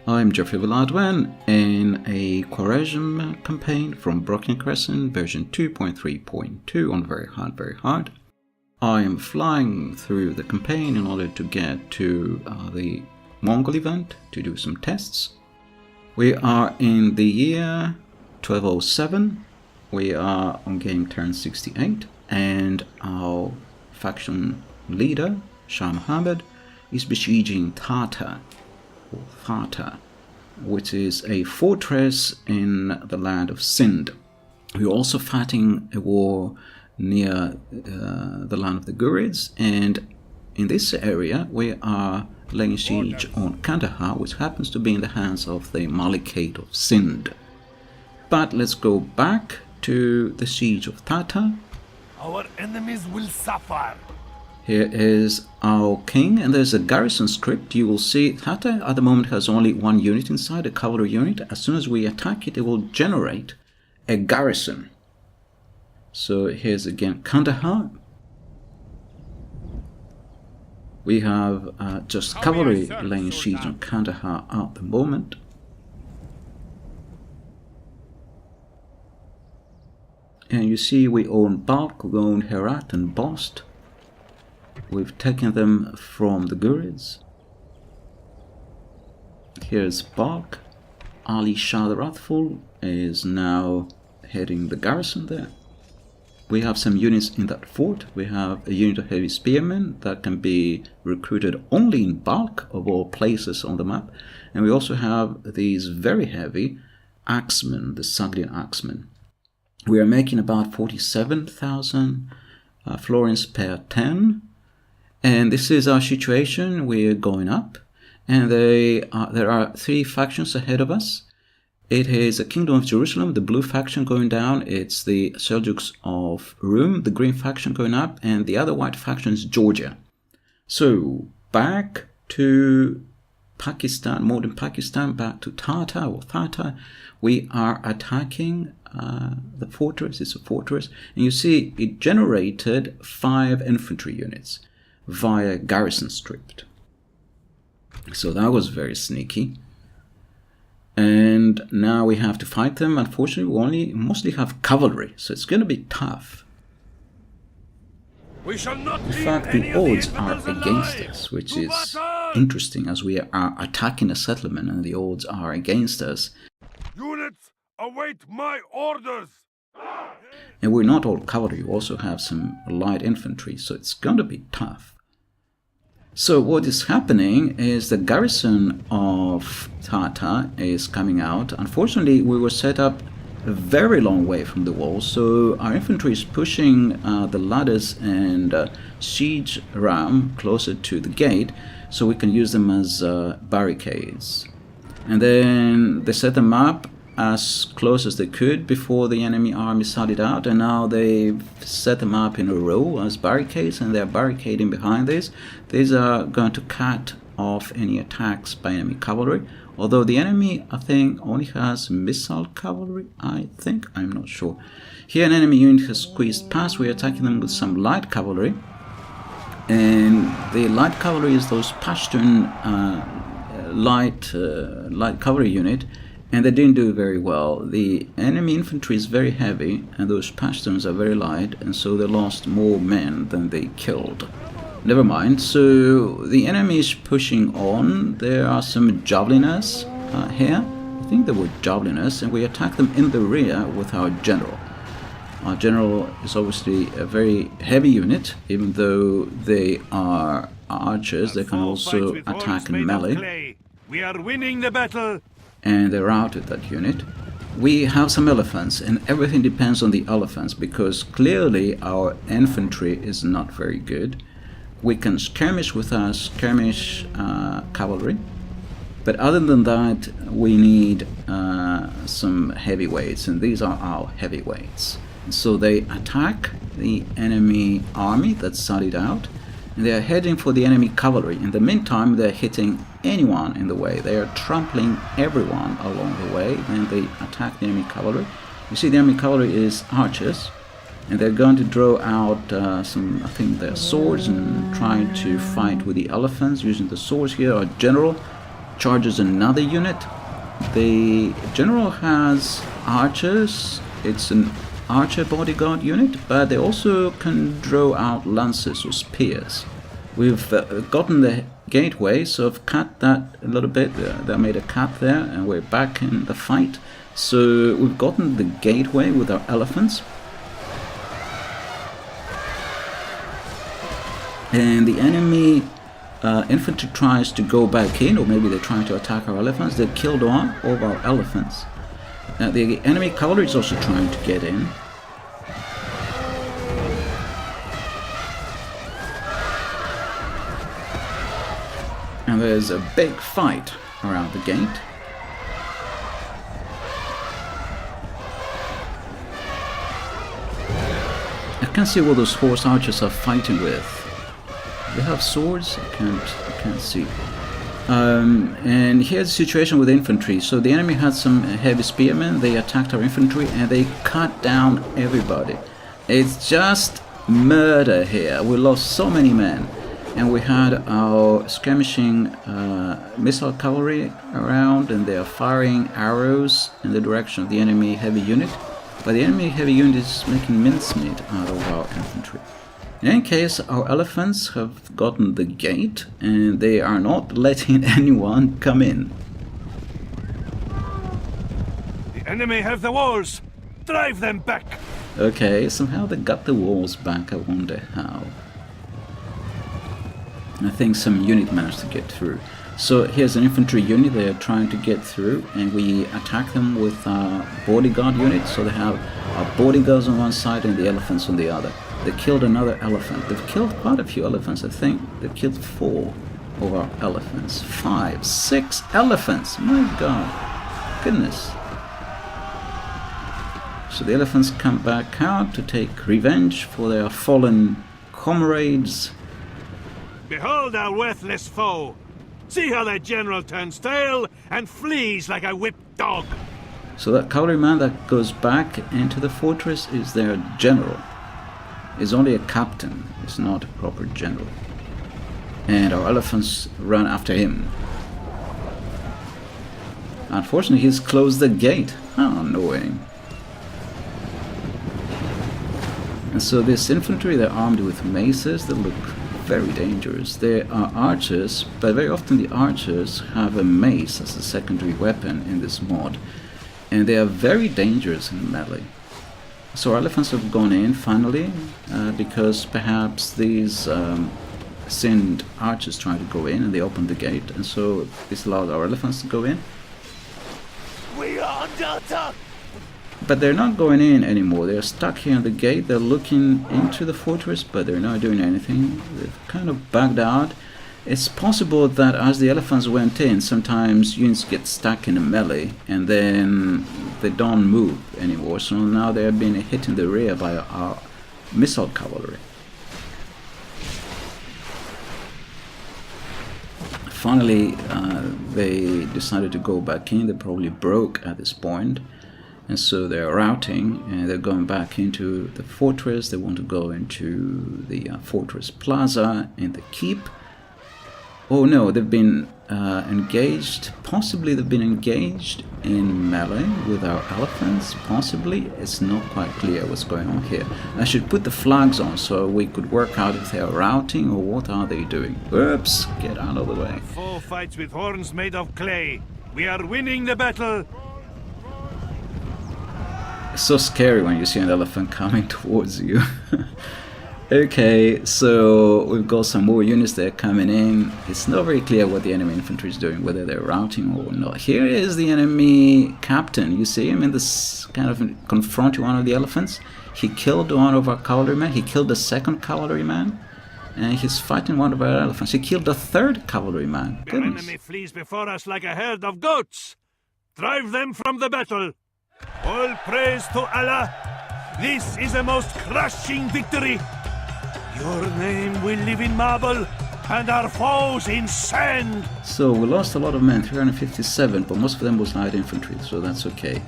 I'm Geoffrey in a Khwarezm campaign from Broken Crescent version 2.3.2 on very hard. I am flying through the campaign in order to get to the Mongol event to do some tests. We are in the year 1207. We are on game turn 68 and our faction leader, Shah Muhammad, is besieging Tata, which is a fortress in the land of Sind. We're also fighting a war near the land of the Khwarezm, and in this area we are laying siege on Kandahar, which happens to be in the hands of the Malikate of Sind. But let's go back to the siege of Tata. Our enemies will suffer. Here is our king, and there's a garrison script. You will see Tata at the moment has only one unit inside, a cavalry unit. As soon as we attack it, it will generate a garrison. So here's again Kandahar. We have just cavalry laying siege on Kandahar at the moment. And you see we own Balkh, we own Herat and Bost. We've taken them from the Khwarezm. Here's Balkh. Ali Shah the Wrathful is now heading the garrison there. We have some units in that fort. We have a unit of heavy spearmen that can be recruited only in Balkh, of all places on the map. And we also have these very heavy axemen, the Sogdian axemen. We are making about 47,000 florins per 10. And this is our situation. We're going up, and there are three factions ahead of us. It is the Kingdom of Jerusalem, the blue faction going down. It's the Seljuks of Rum, the green faction going up, and the other white faction is Georgia. So back to Pakistan, modern Pakistan, back to Tata. We are attacking the fortress. It's a fortress, and you see it generated 5 infantry units via garrison script. So that was very sneaky. And now we have to fight them. Unfortunately, we mostly have cavalry, so it's going to be tough. We shall not in fact, the odds are against us, which is interesting, as we are attacking a settlement and the odds are against us. Units, await my orders! And we're not all cavalry, we also have some light infantry, so it's going to be tough. So what is happening is the garrison of Tata is coming out. Unfortunately, we were set up a very long way from the wall, so our infantry is pushing the ladders and siege ram closer to the gate, so we can use them as barricades. And then they set them up as close as they could before the enemy army started out, and now they've set them up in a row as barricades, and they're barricading behind this. These are going to cut off any attacks by enemy cavalry, although the enemy, I think, only has missile cavalry, I'm not sure. Here an enemy unit has squeezed past. We're attacking them with some light cavalry, and the light cavalry is those Pashtun light cavalry unit, and they didn't do very well. The enemy infantry is very heavy, and those Pashtuns are very light, and so they lost more men than they killed. Never mind, so the enemy is pushing on. There are some javeliners here. I think they were javeliners, and we attack them in the rear with our general. Our general is obviously a very heavy unit. Even though they are archers, they can also attack in melee. We are winning the battle! And they routed that unit. We have some elephants, and everything depends on the elephants, because clearly our infantry is not very good. We can skirmish with our skirmish cavalry, but other than that we need some heavyweights, and these are our heavyweights. And so they attack the enemy army that's started out, and they are heading for the enemy cavalry. In the meantime, they're hitting anyone in the way. They are trampling everyone along the way, and they attack the enemy cavalry. You see, the enemy cavalry is archers, and they're going to draw out some, I think, their swords and try to fight with the elephants using the swords here. Our general charges another unit. The general has archers. It's an archer bodyguard unit, but they also can draw out lances or spears. We've gotten the gateway, so I've cut that a little bit. That made a cut there, and we're back in the fight. So we've gotten the gateway with our elephants. And the enemy infantry tries to go back in, or maybe they're trying to attack our elephants. They killed one of our elephants. The enemy cavalry is also trying to get in. And there's a big fight around the gate. I can't see what those horse archers are fighting with. They have swords? I can't see. And here's the situation with infantry. So the enemy had some heavy spearmen. They attacked our infantry and they cut down everybody. It's just murder here. We lost so many men. And we had our skirmishing missile cavalry around, and they are firing arrows in the direction of the enemy heavy unit. But the enemy heavy unit is making mincemeat out of our infantry. In any case, our elephants have gotten the gate, and they are not letting anyone come in. The enemy have the walls. Drive them back. Okay, somehow they got the walls back. I wonder how. I think some unit managed to get through. So here's an infantry unit. They are trying to get through, and we attack them with our bodyguard unit. So they have our bodyguards on one side and the elephants on the other. They killed another elephant. They've killed quite a few elephants. I think they've killed 4 of our elephants. 5, 6 elephants. My God. Goodness. So the elephants come back out to take revenge for their fallen comrades. Behold our worthless foe. See how their general turns tail and flees like a whipped dog. So that cavalryman that goes back into the fortress is their general. Is only a captain. It's not a proper general. And our elephants run after him. Unfortunately, he's closed the gate. How annoying. And so this infantry, they're armed with maces that look very dangerous. They are archers, but very often the archers have a mace as a secondary weapon in this mod. And they are very dangerous in melee. So our elephants have gone in finally, because perhaps these Sind archers tried to go in and they opened the gate, and so this allowed our elephants to go in. We are under attack! But they're not going in anymore. They're stuck here on the gate. They're looking into the fortress, but they're not doing anything. They've kind of backed out. It's possible that as the elephants went in, sometimes units get stuck in a melee and then they don't move anymore. So now they're being hit in the rear by our missile cavalry. Finally, they decided to go back in. They probably broke at this point. And so they're routing and they're going back into the fortress. They want to go into the fortress plaza in the keep. Oh no, they've been engaged. Possibly they've been engaged in melee with our elephants. Possibly. It's not quite clear what's going on here. I should put the flags on so we could work out if they're routing or what are they doing. Oops, get out of the way. Foe fights with horns made of clay. We are winning the battle. It's so scary when you see an elephant coming towards you. Okay, so we've got some more units that are coming in. It's not very clear what the enemy infantry is doing, whether they're routing or not. Here is the enemy captain. You see him in this kind of confronting one of the elephants. He killed one of our cavalrymen. He killed the second cavalryman. And he's fighting one of our elephants. He killed the third cavalryman. The enemy flees before us like a herd of goats. Drive them from the battle. All praise to Allah. This is a most crushing victory. Your name will live in marble and our foes in sand. So we lost a lot of men, 357, but most of them was light infantry, so that's okay.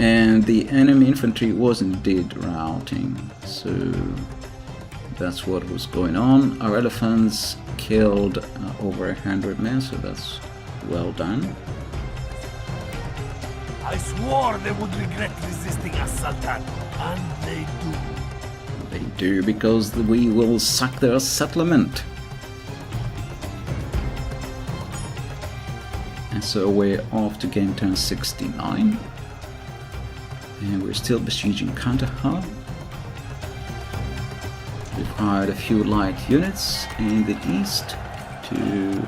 And the enemy infantry was indeed routing, so that's what was going on. Our elephants killed over 100 men, so that's Well done. I swore they would regret resisting us, Sultan. And they do. They do, because we will sack their settlement. And so we're off to game turn 69. And we're still besieging Kandahar. We've hired a few light units in the east to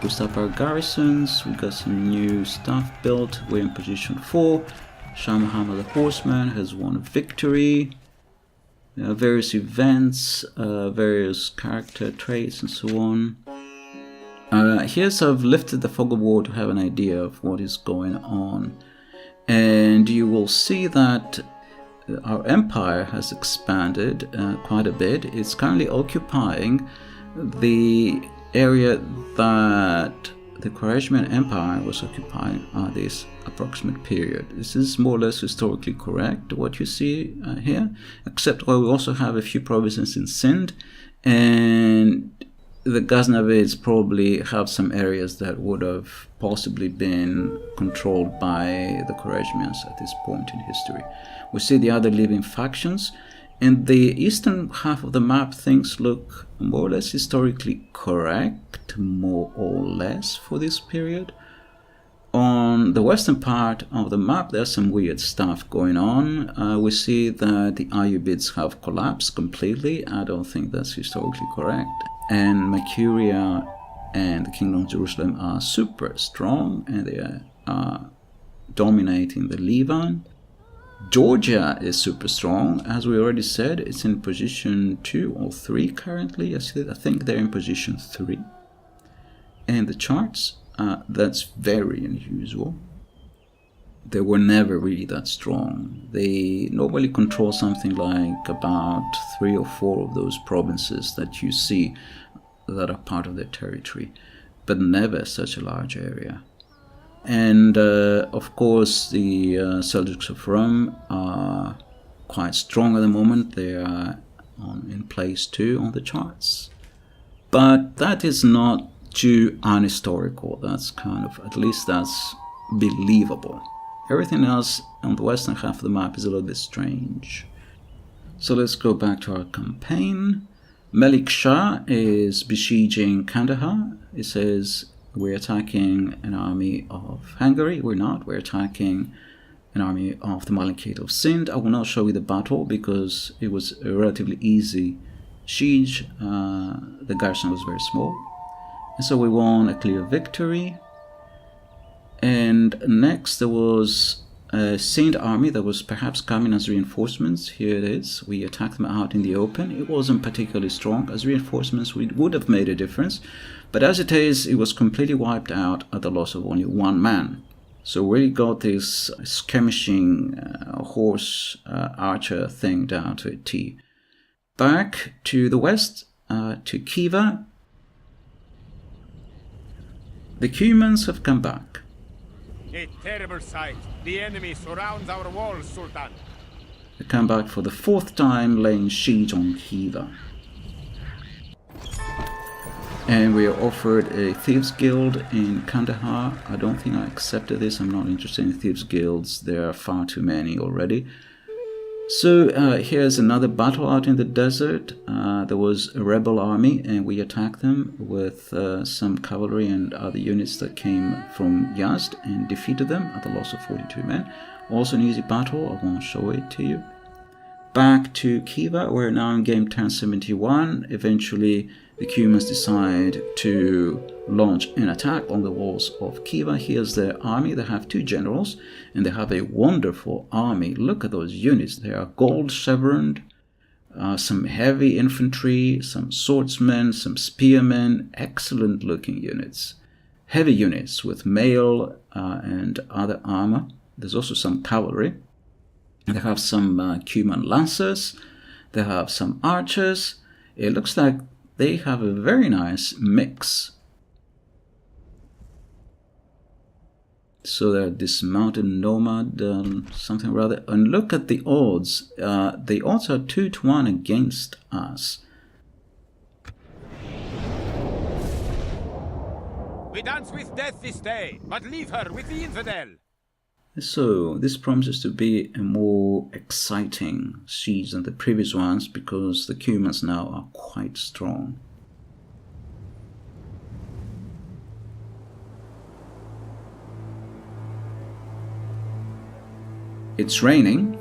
boost up our garrisons. We got some new stuff built. We're in position 4. Shah Muhammad the Horseman has won a victory. Various events, various character traits and so on. Here, so I've lifted the fog of war to have an idea of what is going on. And you will see that our empire has expanded quite a bit. It's currently occupying the area that the Khwarezmian Empire was occupying at this approximate period. This is more or less historically correct, what you see here, except we also have a few provinces in Sindh, and the Ghaznavids probably have some areas that would have possibly been controlled by the Khwarezmians at this point in history. We see the other living factions. In the eastern half of the map, things look more or less historically correct, more or less, for this period. On the western part of the map, there's some weird stuff going on. We see that the Ayyubids have collapsed completely. I don't think that's historically correct. And Mercuria and the Kingdom of Jerusalem are super strong, and they are dominating the Levant. Georgia is super strong, as we already said. It's in position 2 or 3 currently. I think they're in position 3. And the charts, that's very unusual. They were never really that strong. They normally control something like about 3 or 4 of those provinces that you see that are part of their territory, but never such a large area. And of course, the Seljuks of Rome are quite strong at the moment. They are in place 2 on the charts. But that is not too unhistorical. That's kind of, at least that's believable. Everything else on the western half of the map is a little bit strange. So let's go back to our campaign. Melik Shah is besieging Kandahar. It says we're attacking an army of Hungary. We're not. We're attacking an army of the Malikate of Sindh. I will not show you the battle because it was a relatively easy siege. The garrison was very small. And so we won a clear victory. And next there was a Sindh army that was perhaps coming as reinforcements. Here it is. We attacked them out in the open. It wasn't particularly strong. As reinforcements, we would have made a difference. But as it is, it was completely wiped out at the loss of only 1 man. So we got this skirmishing horse archer thing down to a T. Back to the west, to Khiva. The Cumans have come back. A terrible sight. The enemy surrounds our walls, Sultan. They come back for the 4th time, laying siege on Khiva. And we are offered a Thieves Guild in Kandahar. I don't think I accepted this. I'm not interested in Thieves Guilds. There are far too many already. So here's another battle out in the desert. There was a rebel army, and we attacked them with some cavalry and other units that came from Yazd and defeated them at the loss of 42 men. Also an easy battle. I won't show it to you. Back to Khiva. We're now in game turn 71. Eventually the Cumans decide to launch an attack on the walls of Khiva. Here's their army. They have 2 generals, and they have a wonderful army. Look at those units. They are gold chevroned, some heavy infantry, some swordsmen, some spearmen. Excellent looking units. Heavy units with mail and other armor. There's also some cavalry. They have some Cuman lancers. They have some archers. It looks like they have a very nice mix. So they're dismounted nomad, something rather. And look at the odds. The odds are 2-1 against us. We dance with death this day, but leave her with the infidel. So this promises to be a more exciting siege than the previous ones because the Cumans now are quite strong. It's raining.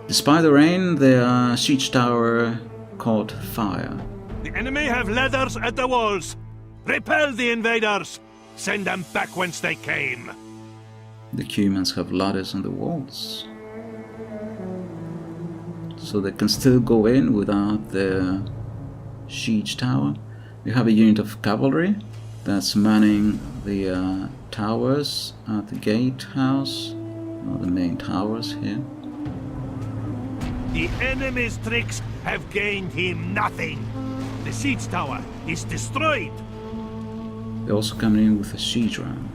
Despite the rain, the siege tower caught fire. The enemy have ladders at the walls. Repel the invaders. Send them back whence they came. The Cumans have ladders on the walls, so they can still go in without the siege tower. We have a unit of cavalry that's manning the towers at the gatehouse, or the main towers here. The enemy's tricks have gained him nothing. The siege tower is destroyed. They're also coming in with a siege ram.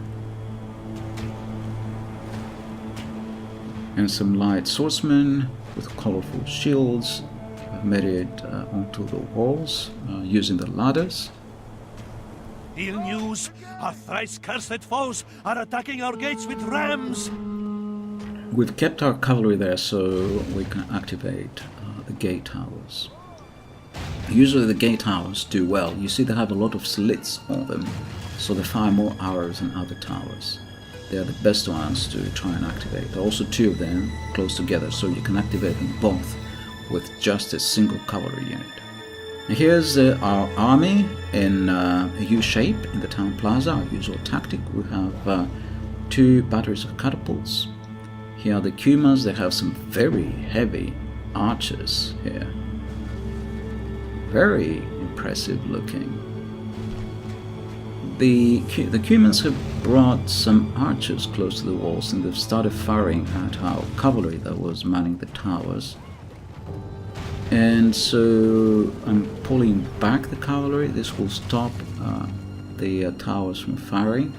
And some light swordsmen with colorful shields have made it onto the walls using the ladders. Ill news! Our thrice cursed foes are attacking our gates with rams! We've kept our cavalry there so we can activate the gate towers. Usually the gate towers do well. You see they have a lot of slits on them, so they fire more arrows than other towers. They are the best ones to try and activate. There are also two of them close together, so you can activate them both with just a single cavalry unit. And here's our army in a U shape in the town plaza, our usual tactic. We have two batteries of catapults. Here are the Cumans. They have some very heavy archers here. Very impressive looking. The Cumans have brought some archers close to the walls and they've started firing at our cavalry that was manning the towers. And so I'm pulling back the cavalry. This will stop the towers from firing.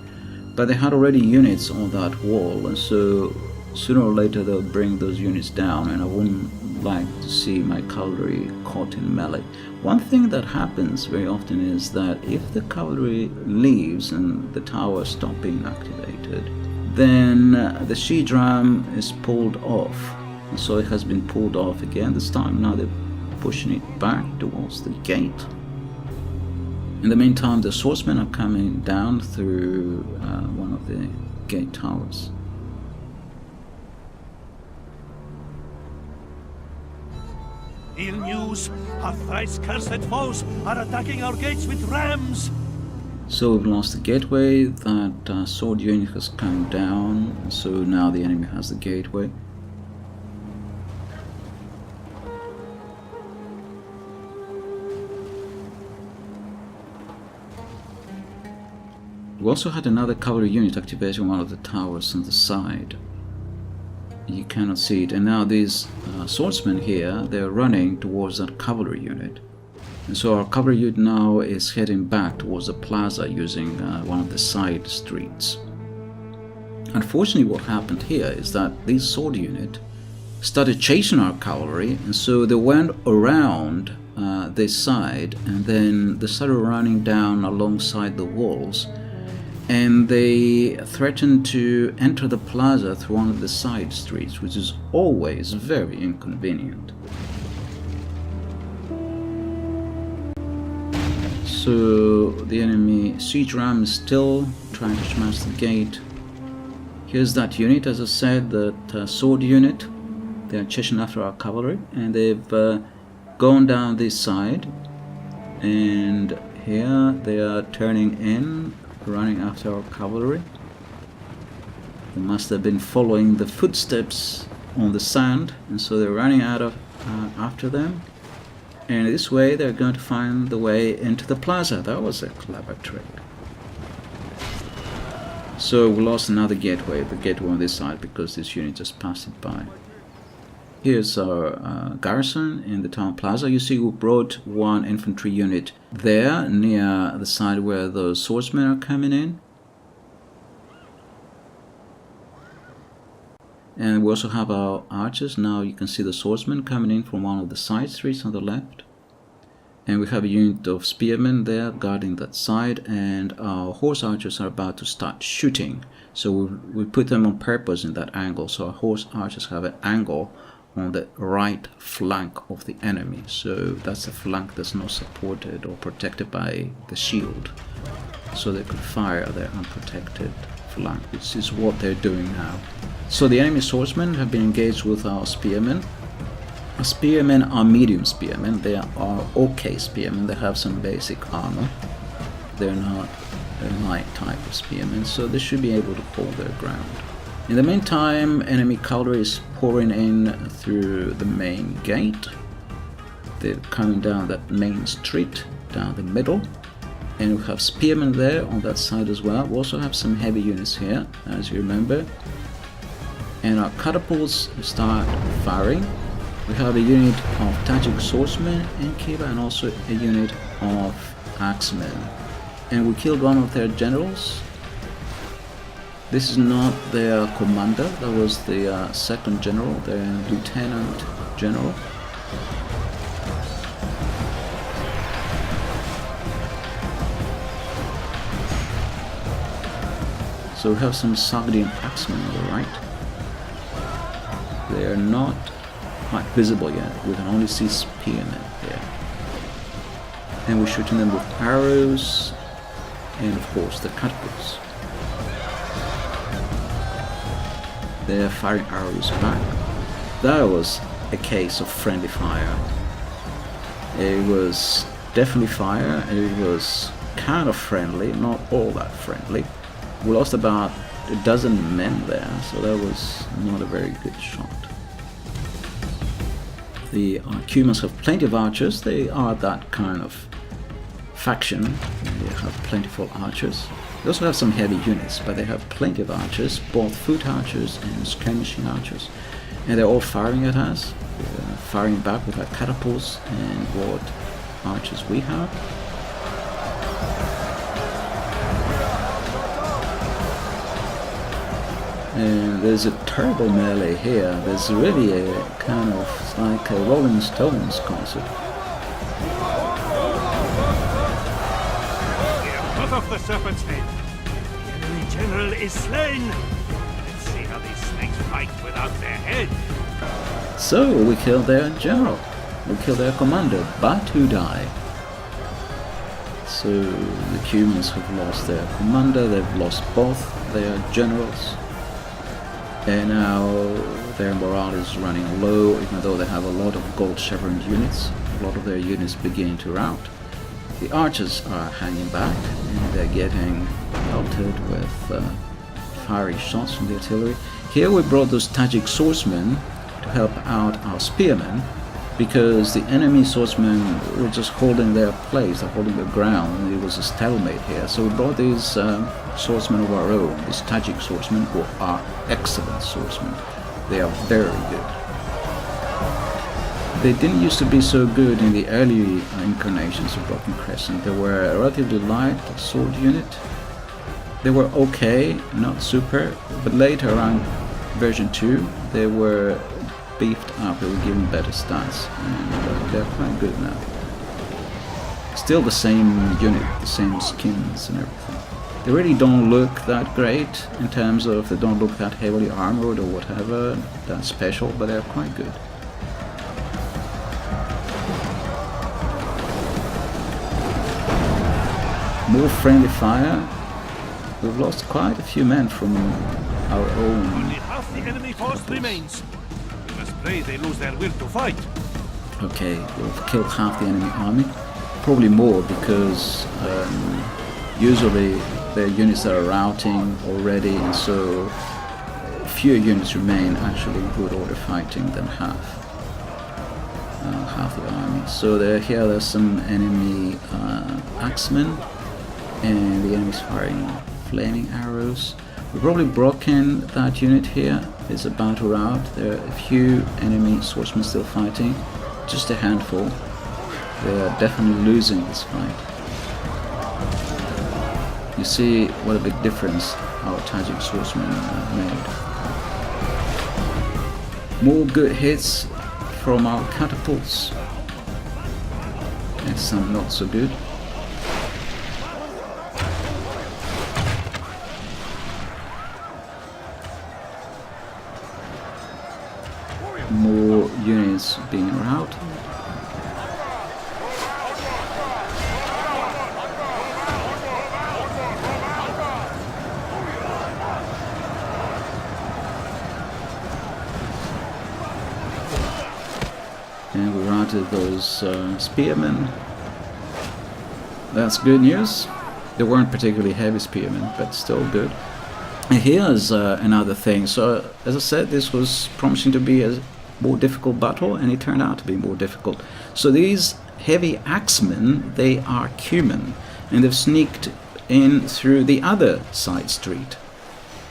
But they had already units on that wall, and so sooner or later they'll bring those units down, and I wouldn't like to see my cavalry caught in melee. One thing that happens very often is that if the cavalry leaves and the towers stop being activated, then the siege ram is pulled off. And so it has been pulled off again. This time now they're pushing it back towards the gate. In the meantime, the swordsmen are coming down through one of the gate towers. Ill news! Our thrice cursed foes are attacking our gates with rams! So we've lost the gateway. That sword unit has come down, and so now the enemy has the gateway. We also had another cavalry unit activating one of the towers on the side. You cannot see it, and now these swordsmen here, they're running towards that cavalry unit. And so our cavalry unit now is heading back towards the plaza using one of the side streets. Unfortunately, what happened here is that this sword unit started chasing our cavalry, and so they went around this side, and then they started running down alongside the walls. And they threatened to enter the plaza through one of the side streets, which is always very inconvenient. So the enemy siege ram is still trying to smash the gate. Here's that unit, as I said, that sword unit. They are chasing after our cavalry, and they've gone down this side. And here they are turning in, running after our cavalry. They must have been following the footsteps on the sand, and so they're running after them. And this way they're going to find the way into the plaza. That was a clever trick. So we lost another gateway, the gateway on this side, because this unit just passed it by. Here's our garrison in the town plaza. You see we brought one infantry unit there near the side where those swordsmen are coming in. And we also have our archers. Now you can see the swordsmen coming in from one of the side streets on the left. And we have a unit of spearmen there guarding that side, and our horse archers are about to start shooting. So we put them on purpose in that angle, so our horse archers have an angle on the right flank of the enemy. So that's a flank that's not supported or protected by the shield. So they could fire their unprotected flank, which is what they're doing now. So the enemy swordsmen have been engaged with our spearmen. Our spearmen are medium spearmen. They are okay spearmen. They have some basic armor. They're not a light type of spearmen, so they should be able to hold their ground. In the meantime, enemy cavalry is pouring in through the main gate. They're coming down that main street, down the middle. And we have spearmen there on that side as well. We also have some heavy units here, as you remember. And our catapults start firing. We have a unit of Tajik swordsmen in Kiva and also a unit of axemen. And we killed one of their generals. This is not their commander, that was the second general, their lieutenant general. So we have some Sagdian axemen on the right. They are not quite visible yet, we can only see spearmen here. And we're shooting them with arrows and of course the catapults. They're firing arrows back. That was a case of friendly fire. It was definitely fire, it was kind of friendly, not all that friendly. We lost about a dozen men there, so that was not a very good shot. The Cumans have plenty of archers. They are that kind of faction. They have plentiful archers. They also have some heavy units, but they have plenty of archers, both foot archers and skirmishing archers. And they're all firing at us. They're firing back with our catapults and what archers we have. And there's a terrible melee here. There's really a kind of, it's like a Rolling Stones concert. We have cut off the serpent's head. The enemy general is slain. Let's see how these snakes fight without their head. So we killed their general. We killed their commander, but who died? So the Cumans have lost their commander. They've lost both their generals. And now their morale is running low, even though they have a lot of gold chevroned units. A lot of their units begin to rout. The archers are hanging back, and they're getting pelted with fiery shots from the artillery. Here we brought those Tajik swordsmen to help out our spearmen, because the enemy swordsmen were just holding their place, they're holding their ground. It was a stalemate here. So we brought these swordsmen of our own, these Tajik swordsmen, who are excellent swordsmen. They are very good. They didn't used to be so good in the early incarnations of Broken Crescent. They were a relatively light sword unit. They were okay, not super, but later around version 2, they were beefed up, they were given better stats, and they're quite good now. Still the same unit, the same skins and everything. They really don't look that great in terms of, they don't look that heavily armored or whatever, that special, but they're quite good. More friendly fire. We've lost quite a few men from our own. Only half the enemy force remains. We must pray they lose their will to fight. Okay, we've killed half the enemy army. Probably more, because usually their units are routing already, and so fewer units remain actually in good order fighting than half the army. So there's some enemy axemen, and the enemy's firing flaming arrows. We've probably broken that unit here. It's about to rout. There are a few enemy swordsmen still fighting, just a handful. They are definitely losing this fight. You see what a big difference our Tajik swordsmen made. More good hits from our catapults. and some not so good. More units being routed. And we routed those spearmen. That's good news. They weren't particularly heavy spearmen, but still good. And here's another thing. So, as I said, this was promising to be a more difficult battle, and it turned out to be more difficult. So these heavy axemen, they are Cuman, and they've sneaked in through the other side street.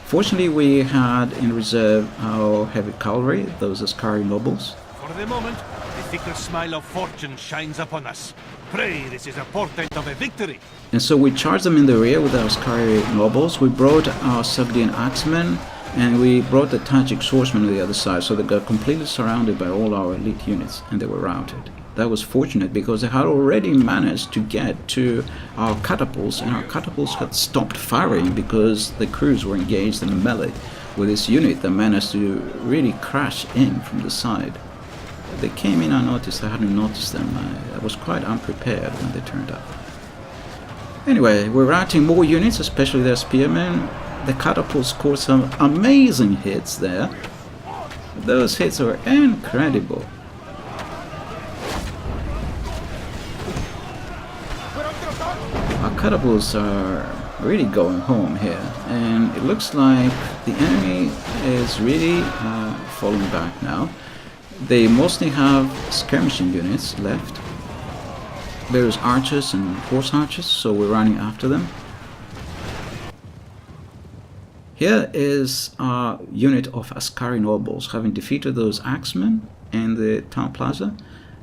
Fortunately, we had in reserve our heavy cavalry, those Askari nobles. For the moment, the fickle smile of fortune shines upon us. Pray, this is a portent of a victory. And so we charged them in the rear with our Askari nobles. We brought our Sogdian axemen, and we brought the Tajik swordsmen on the other side, so they got completely surrounded by all our elite units, and they were routed. That was fortunate because they had already managed to get to our catapults, and our catapults had stopped firing because the crews were engaged in a melee with this unit that managed to really crash in from the side. They came in unnoticed. I hadn't noticed them. I was quite unprepared when they turned up. Anyway, we're routing more units, especially their spearmen. The catapults scored some amazing hits there. Those hits were incredible. Our catapults are really going home here, and it looks like the enemy is really falling back now. They mostly have skirmishing units left. There's archers and horse archers, so we're running after them. Here is our unit of Askari nobles. Having defeated those axemen in the town plaza,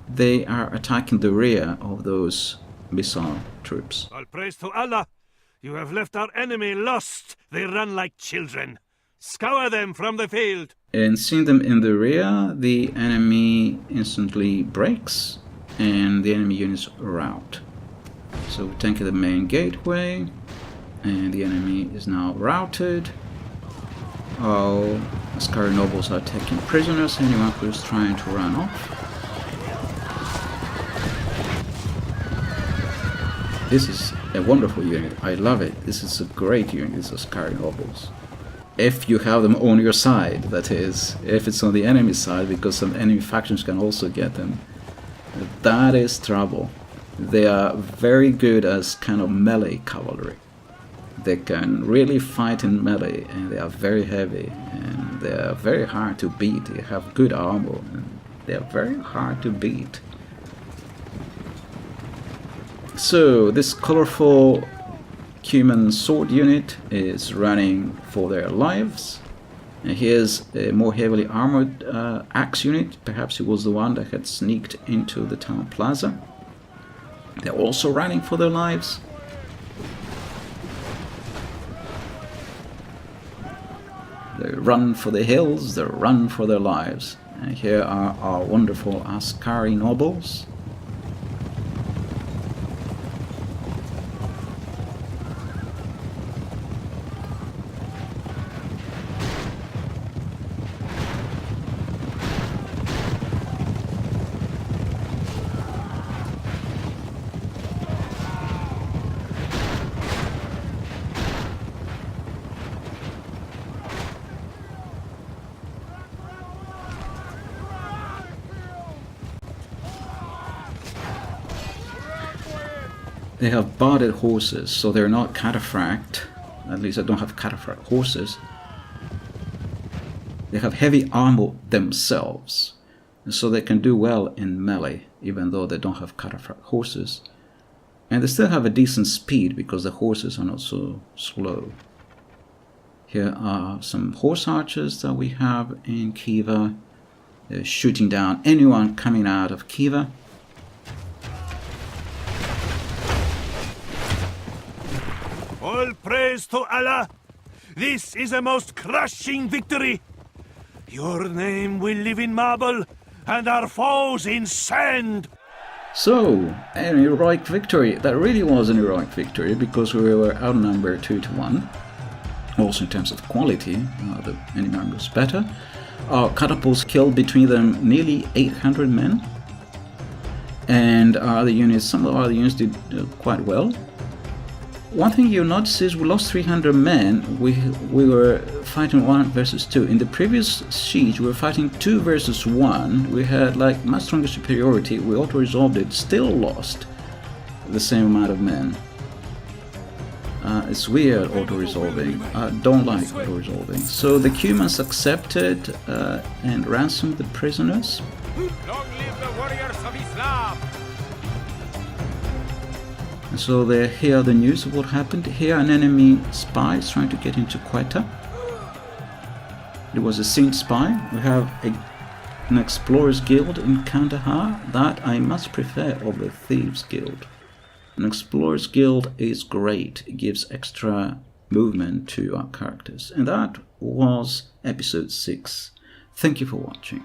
they are attacking the rear of those missile troops. All praise to Allah. You have left our enemy lost. They run like children. Scour them from the field. And seeing them in the rear, the enemy instantly breaks and the enemy units rout. So we tank the main gateway, and the enemy is now routed. Our Askari nobles are taking prisoners anyone who's trying to run off. This is a wonderful unit. I love it. This is a great unit, these Askari nobles. If you have them on your side, that is. If it's on the enemy side, because some enemy factions can also get them. That is trouble. They are very good as kind of melee cavalry. They can really fight in melee, and they are very heavy, and they are very hard to beat. They have good armor, and they are very hard to beat. So this colorful Cuman sword unit is running for their lives. And here's a more heavily armored axe unit. Perhaps it was the one that had sneaked into the town plaza. They're also running for their lives. They run for the hills, they run for their lives. And here are our wonderful Askari nobles. They have barded horses, so they're not cataphract. At least I don't have cataphract horses. They have heavy armor themselves, and so they can do well in melee, even though they don't have cataphract horses. And they still have a decent speed because the horses are not so slow. Here are some horse archers that we have in Khiva. They're shooting down anyone coming out of Khiva. All praise to Allah. This is a most crushing victory. Your name will live in marble, and our foes in sand. So, an heroic victory. That really was an heroic victory because we were outnumbered 2-1. Also in terms of quality, the enemy army was better. Our catapults killed between them nearly 800 men. And our other units, some of our other units did quite well. One thing you'll notice is we lost 300 men. We were fighting 1 versus 2. In the previous siege, we were fighting 2 versus 1. We had like much stronger superiority. We auto-resolved it, still lost the same amount of men. It's weird auto-resolving. I don't like auto-resolving. So the Cumans accepted and ransomed the prisoners. Long live the warriors of Islam! So here are the news of what happened. Here an enemy spy is trying to get into Quetta. It was a Sindh spy. We have an Explorers Guild in Kandahar. That I much prefer over the Thieves Guild. An Explorers Guild is great. It gives extra movement to our characters. And that was episode 6. Thank you for watching.